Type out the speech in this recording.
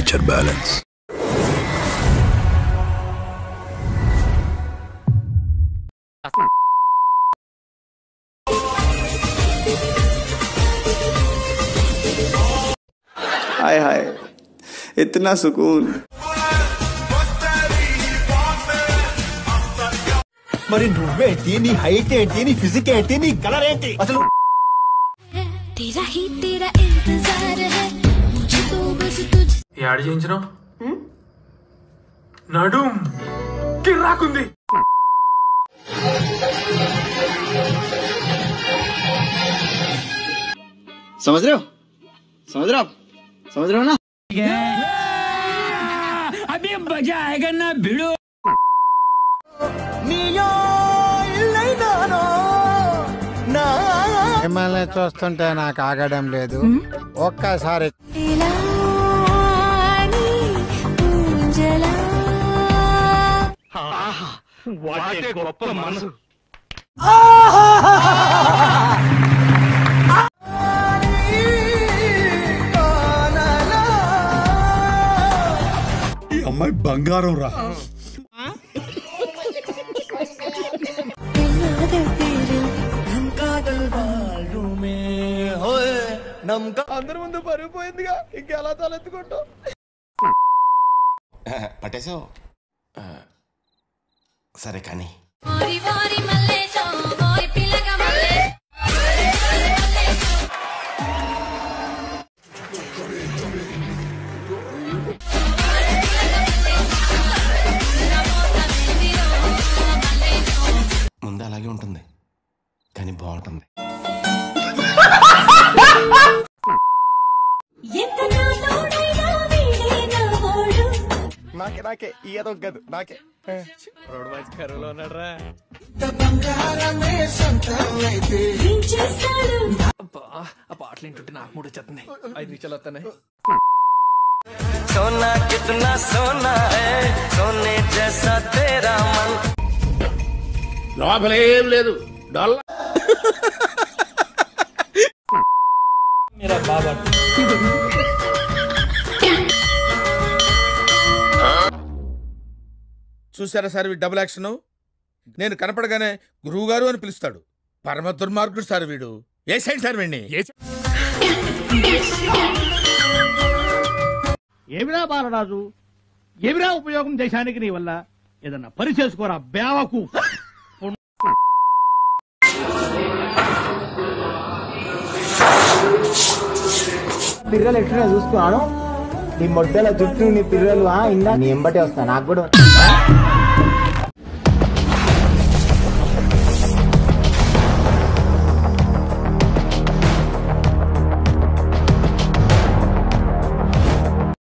temperature balance. हाय हाय इतना सुकून। మరి నువ్వేంటి, నీ హైట్ ఏంటి, నీ ఫిజిక్ ఏంటి, నీ కలర్ ఏంటి అసలు? యాడ్ చేయించడం నడుం కిరాకుంది. समझ रहे हो आप समझ रहे हो ना? अभी मजा आएगा ना भिड़ो। మిమ్మల్ని చూస్తుంటే నాకు ఆగడం లేదు. ఒక్కసారి గొప్ప మనసు. ఈ అమ్మాయి బంగారం రా. అందరి ముందు పరిగిపోయిందిగా, ఇంకెలా తలెత్తుకుంటావు? పట్టేసావు సరే కానీ ముందు అలాగే ఉంటుంది కానీ బాగుంటుంది. నాకే ఏదో గదు నాకే రోడ్ వాయిస్ కరువులో ఉన్నాడ్రా. ఆ పాటలు ఏంటుంటే నాకు మూడు వచ్చేస్తుంది. 5 నిమిషాలు వస్తానే. సోనా కిतना సోనా హై సోనే జైసా తేరా మన్. లోపలేం లేదు డొల్ల. చూసారా సార్ వీడు డబుల్ యాక్షన్. నేను కనపడగానే గురువు గారు అని పిలుస్తాడు. పరమ దుర్మార్గుడు సార్ వీడు. ఏ సైడ్ సార్ వీడిని? ఏమిరా బాలరాజు, ఏమిరా ఉపయోగం దేశానికి నీ వల్ల? ఏదన్నా పని చేసుకోరా బేవకు. పిర్రలు ఎట్లా చూసుకున్నాను, నీ మొడ్డల జుట్టు, నీ పిర్రలు ఇందా నీ ఎంబటే వస్తా. నాకు కూడా